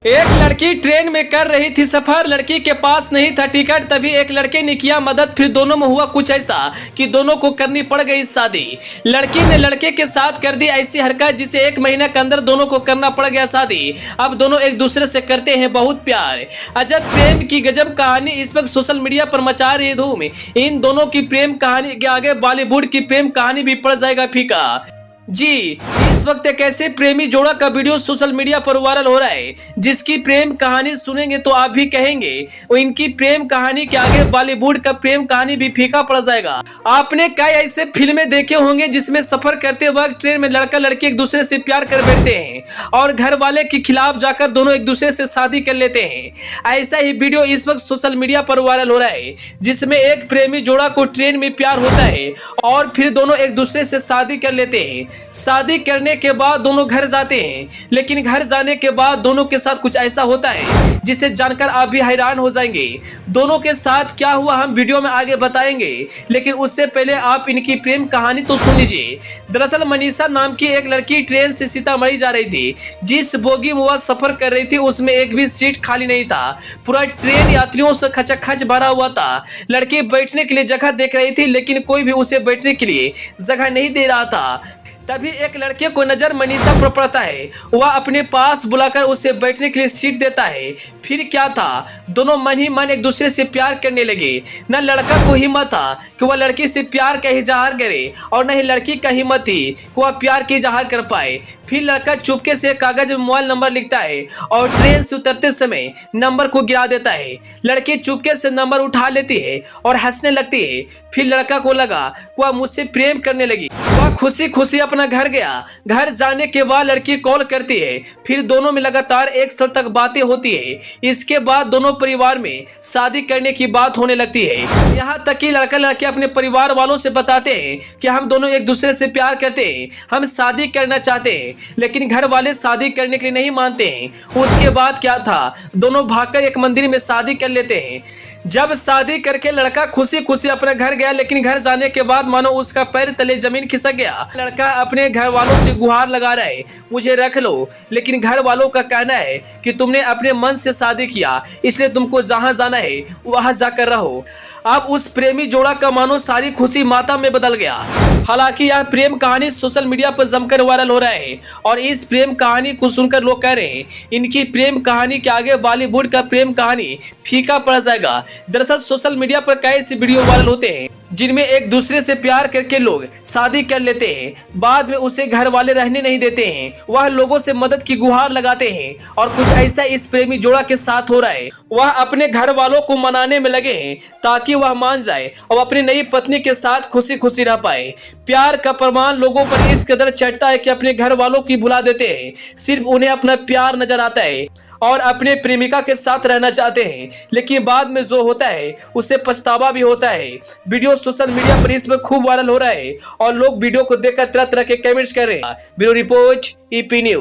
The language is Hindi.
एक लड़की ट्रेन में कर रही थी सफर। लड़की के पास नहीं था टिकट, तभी एक लड़के ने किया मदद। फिर दोनों में हुआ कुछ ऐसा कि दोनों को करनी पड़ गई शादी। लड़की ने लड़के के साथ कर दी ऐसी हरकत जिसे 1 महीने के अंदर दोनों को करना पड़ गया शादी। अब दोनों एक दूसरे से करते हैं बहुत प्यार। अजब प्रेम की गजब कहानी इस वक्त सोशल मीडिया पर मचा रही धूम। इन दोनों की प्रेम कहानी के आगे बॉलीवुड की प्रेम कहानी भी पड़ जाएगा फीका। जी, इस वक्त एक ऐसे प्रेमी जोड़ा का वीडियो सोशल मीडिया पर वायरल हो रहा है जिसकी प्रेम कहानी सुनेंगे तो आप भी कहेंगे वो इनकी प्रेम कहानी के आगे बॉलीवुड का प्रेम कहानी भी फीका पड़ जाएगा। आपने कई ऐसे फिल्में देखे होंगे जिसमें सफर करते वक्त ट्रेन में लड़का लड़की एक दूसरे से प्यार कर बैठते हैं और घर वाले के खिलाफ जाकर दोनों एक दूसरे से शादी कर लेते हैं। ऐसा ही वीडियो इस वक्त सोशल मीडिया पर वायरल हो रहा है जिसमें एक प्रेमी जोड़ा को ट्रेन में प्यार होता है और फिर दोनों एक दूसरे से शादी कर लेते हैं। शादी करने के बाद दोनों घर जाते हैं, लेकिन घर जाने के बाद दोनों के साथ कुछ ऐसा होता है जिसे जानकर आप भी हैरान हो जाएंगे। दोनों के साथ क्या हुआ हम वीडियो में आगे बताएंगे, लेकिन उससे पहले आप इनकी प्रेम कहानी तो सुन लीजिए। दरअसल मनीषा नाम की एक लड़की ट्रेन से सीतामढ़ी जा रही थी। जिस बोगी में वह सफर कर रही थी उसमें एक भी सीट खाली नहीं था। पूरा ट्रेन यात्रियों से खचाखच भरा हुआ था। लड़की बैठने के लिए जगह देख रही थी, लेकिन कोई भी उसे बैठने के लिए जगह नहीं दे रहा था। तभी एक लड़के को नजर मनीषा पर पड़ता है। वह अपने पास बुलाकर उसे बैठने के लिए सीट देता है। फिर क्या था, दोनों मन ही मन एक दूसरे से प्यार करने लगे। न लड़का को हिम्मत था कि वह लड़की से प्यार का इजहार करे और न ही लड़की का हिम्मत थी कि वह प्यार का इजहार कर पाए। फिर लड़का चुपके से कागज में मोबाइल नंबर लिखता है और ट्रेन से उतरते समय नंबर को गिरा देता है। लड़की चुपके से नंबर उठा लेती है और हंसने लगती है। फिर लड़का को लगा कि वह मुझसे प्रेम करने लगी। वह खुशी खुशी अपना घर गया। घर जाने के बाद लड़की कॉल करती है। फिर दोनों में लगातार 1 साल तक बातें होती है। इसके बाद दोनों परिवार में शादी करने की बात होने लगती है। यहाँ तक कि लड़का लड़की अपने परिवार वालों से बताते हैं कि हम दोनों एक दूसरे से प्यार करते हैं, हम शादी करना चाहते हैं, लेकिन घर वाले शादी करने के लिए नहीं मानते हैं। उसके बाद क्या था, दोनों भागकर एक मंदिर में शादी कर लेते हैं। जब शादी करके लड़का खुशी खुशी अपने घर गया, लेकिन घर जाने के बाद मानो उसका पैर तले जमीन खिसक गया। लड़का अपने घर वालों से गुहार लगा रहा है, मुझे रख लो, लेकिन घर वालों का कहना है कि तुमने अपने मन से शादी किया, इसलिए तुमको जहां जाना है वहां जाकर रहो। अब उस प्रेमी जोड़ा का मानो सारी खुशी माता में बदल गया। हालांकि यह प्रेम कहानी सोशल मीडिया पर जमकर वायरल हो रहा है और इस प्रेम कहानी को सुनकर लोग कह रहे हैं इनकी प्रेम कहानी के आगे बॉलीवुड का प्रेम कहानी फीका पड़ जाएगा। दरअसल सोशल मीडिया पर कई ऐसे वीडियो वायरल होते हैं जिनमें एक दूसरे से प्यार करके लोग शादी कर लेते हैं, बाद में उसे घर वाले रहने नहीं देते हैं, वह लोगों से मदद की गुहार लगाते हैं और कुछ ऐसा इस प्रेमी जोड़ा के साथ हो रहा है। वह अपने घर वालों को मनाने में लगे हैं ताकि वह मान जाए और अपनी नई पत्नी के साथ खुशी खुशी रह पाए। प्यार का प्रमाण लोगों पर इस कदर चढ़ता है कि अपने घर वालों की भुला देते हैं, सिर्फ उन्हें अपना प्यार नजर आता है और अपने प्रेमिका के साथ रहना चाहते हैं, लेकिन बाद में जो होता है उसे पछतावा भी होता है। वीडियो सोशल मीडिया पर इसमें खूब वायरल हो रहा है और लोग वीडियो को देखकर तरह तरह के कमेंट्स कर रहे हैं। Bureau report, EP news.